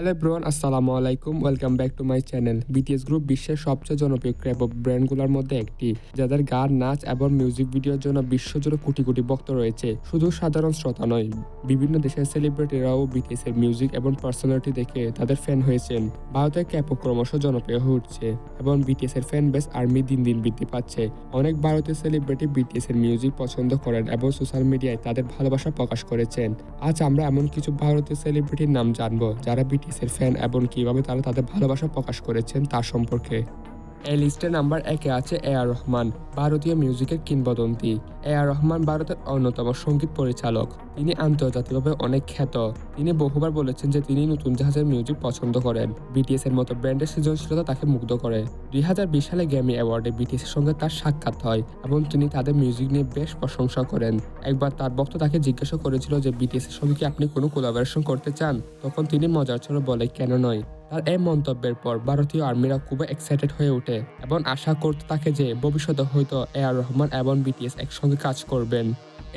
Hello everyone, আসসালামু আলাইকুম। Welcome back to my channel. BTS group বিশ্বের সবচেয়ে জনপ্রিয় ক্র্যাপপ ব্র্যান্ডগুলোর মধ্যে একটি, যাদের গান, নাচ এবং মিউজিক ভিডিওর জন্য বিশ্বজুড়ে কোটি কোটি ভক্ত রয়েছে। শুধু সাধারণ শ্রোতা নয়, বিভিন্ন দেশের সেলিব্রিটিরাও বিটিএস এর মিউজিক এবং পার্সোনালিটি দেখে তাদের ফ্যান হয়েছেন। ভারতের ক্যাপপ ক্রমশ জনপ্রিয় হয়ে উঠছে এবং বিটিএস এর ফ্যান বেস আর্মি দিন দিন বৃদ্ধি পাচ্ছে। অনেক ভারতীয় সেলিব্রিটি বিটিএস এর মিউজিক পছন্দ করেন এবং সোশ্যাল মিডিয়ায় তাদের ভালোবাসা প্রকাশ করেছেন। আজ আমরা এমন কিছু ভারতীয় সেলিব্রিটির নাম জানবো যারা বিটিএস এর ফ্যান এবং কিভাবে তারা তাদের ভালোবাসা প্রকাশ করেছেন তার সম্পর্কে। এই লিস্টে নাম্বার 1-এ আছে এ.আর রহমান, ভারতীয় মিউজিকের কিংবদন্তি। এ.আর রহমান ভারতের অন্যতম সঙ্গীত পরিচালক। তিনি আন্তর্জাতিকভাবে অনেক খ্যাত। তিনি বহুবার বলেছেন যে তিনি নতুন জাহাজের মিউজিক পছন্দ করেন। বিটিএস এর মতো ব্র্যান্ডের সৃজনশীলতা তাকে মুগ্ধ করে। 2020 সালে গ্র্যামি অ্যাওয়ার্ডে বিটিএস এর সঙ্গে তার সাক্ষাৎ হয় এবং তিনি তাদের মিউজিক নিয়ে বেশ প্রশংসা করেন। একবার তার ভক্ত তাকে জিজ্ঞাসা করেছিল যে বিটিএস এর সঙ্গে কি আপনি কোনো কোলাবোরেশন করতে চান, তখন তিনি মজার ছলে বলে কেন নয়। তার এই মন্তব্যের পর ভারতীয় আর্মিরা খুবই এক্সাইটেড হয়ে ওঠে এবং আশা করতে থাকে যে ভবিষ্যতে হয়তো এ.আর রহমান এবং বিটিএস একসঙ্গে কাজ করবেন।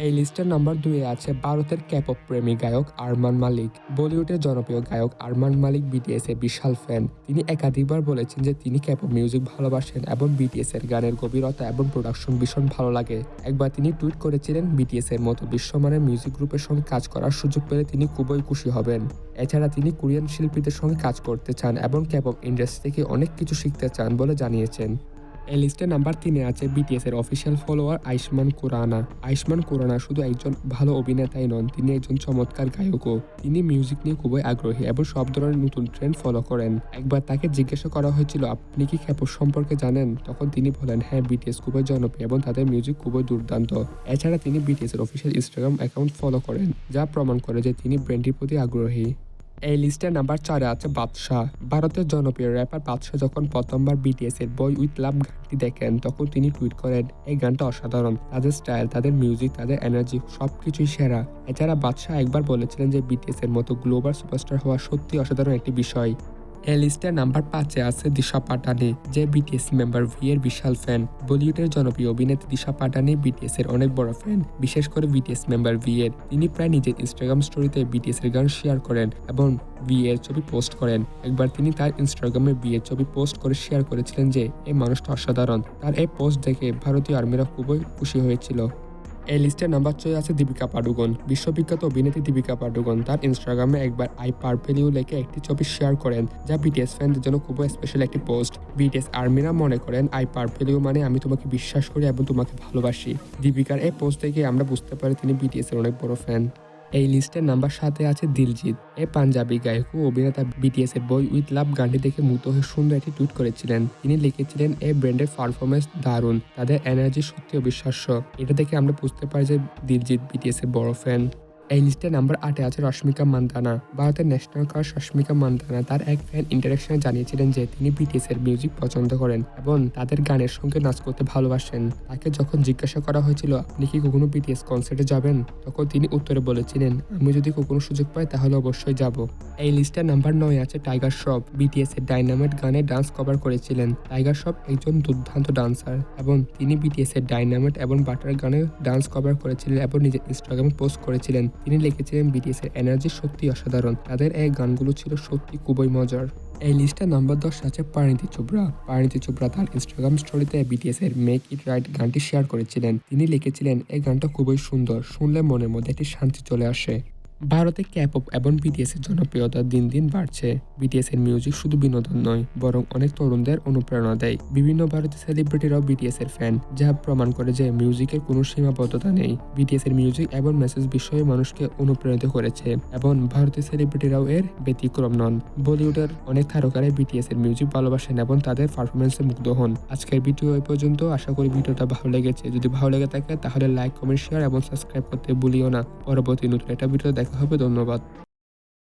এই লিস্টের নাম্বার 2-এ আছে ভারতের ক্যাপপ প্রেমী গায়ক আরমান মালিক। বলিউডের জনপ্রিয় গায়ক আরমান মালিক বিটিএস এর বিশাল ফ্যান। তিনি একাধিকবার বলেছেন যে তিনি ক্যাপপ মিউজিক ভালোবাসেন এবং বিটিএস এর গানের গভীরতা এবং প্রোডাকশন ভীষণ ভালো লাগে। একবার তিনি টুইট করেছিলেন, বিটিএস এর মতো বিশ্বমানের মিউজিক গ্রুপের সঙ্গে কাজ করার সুযোগ পেলে তিনি খুবই খুশি হবেন। এছাড়া তিনি কোরিয়ান শিল্পীদের সঙ্গে কাজ করতে চান এবং ক্যাপপ ইন্ডাস্ট্রি থেকে অনেক কিছু শিখতে চান বলে জানিয়েছেন। এই লিস্টে নাম্বার 3-এ আছে বিটিএস এর অফিসিয়াল ফলোয়ার আয়ুষ্মান খুরানা। আয়ুষ্মান খুরানা শুধু একজন ভালো অভিনেতাই নন, তিনি একজন চমৎকার গায়কও। তিনি মিউজিক নিয়ে খুবই আগ্রহী এবং সব ধরনের নতুন ট্রেন্ড ফলো করেন। একবার তাকে জিজ্ঞাসা করা হয়েছিল, আপনি কি ক্যাপপ সম্পর্কে জানেন? তখন তিনি বলেন, হ্যাঁ, বিটিএস খুবই জনপ্রিয় এবং তাদের মিউজিক খুবই দুর্দান্ত। এছাড়া তিনি বিটিএস এর অফিসিয়াল ইনস্টাগ্রাম অ্যাকাউন্ট ফলো করেন, যা প্রমাণ করে যে তিনি ব্র্যান্ডটির প্রতি আগ্রহী। এই লিস্টে নাম্বার 4-এ আছে বাদশা। ভারতের জনপ্রিয় র্যাপার বাদশা যখন প্রথমবার বিটিএস এর বয় উইথ লাভ গানটি দেখেন, তখন তিনি টুইট করেন, এই গানটা অসাধারণ, তাদের স্টাইল, তাদের মিউজিক, তাদের এনার্জি সবকিছুই সেরা। এছাড়া বাদশা একবার বলেছিলেন যে বিটিএস এর মতো গ্লোবাল সুপারস্টার হওয়া সত্যি অসাধারণ একটি বিষয়। এই লিস্টে নাম্বার 5-এ আছে দিশা পাটানি, যে বিটিএস মেম্বার ভি এর বিশাল ফ্যান। বলিউডের জনপ্রিয় অভিনেত্রী দিশা পাটানি বিটিএস এর অনেক বড় ফ্যান, বিশেষ করে বিটিএস মেম্বার ভি এর। তিনি প্রায় নিজের ইনস্টাগ্রাম স্টোরিতে বিটিএস এর গান শেয়ার করেন এবং ভি এর ছবি পোস্ট করেন। একবার তিনি তার ইনস্টাগ্রামে ভি এর ছবি পোস্ট করে শেয়ার করেছিলেন যে এই মানুষটা অসাধারণ। তার এই পোস্ট দেখে ভারতীয় আর্মিরা খুবই খুশি হয়েছিল। এই লিস্টে নাম্বার 6-এ আছে দীপিকা পাডুকোন। বিশ্ববিখ্যাত অভিনেত্রী দীপিকা পাডুকোন তার ইনস্টাগ্রামে একবার আই পার্পল ইউ লেখে একটি ছবি শেয়ার করেন, যা বিটিএস ফ্যানদের জন্য খুবই স্পেশাল একটি পোস্ট। বিটিএস আর্মিরা মনে করেন আই পার্পল ইউ মানে আমি তোমাকে বিশ্বাস করি এবং তোমাকে ভালোবাসি। দীপিকার এই পোস্ট থেকে আমরা বুঝতে পারি তিনি বিটিএস এর অনেক বড় ফ্যান। এই লিস্টের নাম্বার 7-এ আছে দিলজিৎ। এই পাঞ্জাবি গায়ক ও অভিনেতা বিটিএস এর বয় উইথ লাভ গানটি দেখে মুগ্ধ হয়ে সুন্দর একটি টুইট করেছিলেন। তিনি লিখেছিলেন, এই ব্র্যান্ডের পারফরমেন্স দারুণ, তাদের এনার্জি সত্যি অবিশ্বাস্য। এটা দেখে আমরা বুঝতে পারি যে দিলজিৎ বিটিএস এর বড় ফ্যান। এই লিস্টে নাম্বার 8-এ আছে রশ্মিকা মান্দানা। ভারতের ন্যাশনাল ক্রাশ রশ্মিকা মান্দানা তার এক ফ্যান ইন্টারাকশনে জানিয়েছিলেন যে তিনি বিটিএস এর মিউজিক পছন্দ করেন এবং তাদের গানের সঙ্গে নাচ করতে ভালোবাসেন। তাকে যখন জিজ্ঞাসা করা হয়েছিল, আপনি কি কখনো বিটিএস কনসার্টে যাবেন, তখন তিনি উত্তরে বলেছিলেন, আমি যদি কখনো সুযোগ পাই তাহলে অবশ্যই যাব। এই লিস্টে নাম্বার 9-এ আছে টাইগার শ্রফ। বিটিএস এর ডাইনামাইট গানে ডান্স কভার করেছিলেন। টাইগার শ্রফ একজন দুর্দান্ত ডান্সার এবং তিনি বিটিএস এর ডাইনামাইট এবং বাটার গানে ডান্স কভার করেছিলেন এবং নিজের ইনস্টাগ্রামে পোস্ট করেছিলেন। তিনি লিখেছিলেন, বিটিএস এর এনার্জি সত্যি অসাধারণ, তাদের এই গানগুলো ছিল সত্যি খুবই মজার। এই লিস্টে নাম্বার 10 আছে পরিণীতি চোপড়া। পরিণীতি চোপড়া তার ইনস্টাগ্রাম স্টোরিতে বিটিএস এর মেক ইট রাইট গানটি শেয়ার করেছিলেন। তিনি লিখেছিলেন, এই গানটা খুবই সুন্দর, শুনলে মনের মধ্যে একটি শান্তি চলে আসে। ভারতে ক্যাপপ এবং বিটিএস এর জনপ্রিয়তা দিন দিন বাড়ছে। বিটিএস এর মিউজিক শুধু বিনোদন নয়, বরং অনেক তরুণদের অনুপ্রেরণা দেয়। বিভিন্ন ভারতীয় সেলিব্রিটিরাও বিটিএস এর ফ্যান, যা প্রমাণ করে যে মিউজিকের কোনো সীমাবদ্ধতা নেই। বিটিএস এর মিউজিক এবং মেসেজ বিষয়ে মানুষকে অনুপ্রাণিত করেছে এবং ভারতীয় সেলিব্রিটিরাও এর ব্যতিক্রম নন। বলিউডের অনেক তারকারাই বিটিএস এর মিউজিক ভালোবাসেন এবং তাদের পারফরমেন্সে মুগ্ধ হন। আজকের ভিডিও এই পর্যন্ত। আশা করি ভিডিওটা ভালো লেগেছে। যদি ভালো লেগে থাকে তাহলে লাইক, কমেন্ট, শেয়ার এবং সাবস্ক্রাইব করতে ভুলিও না। পরবর্তী নতুন একটা ভিডিও দেখা হবে। ধন্যবাদ।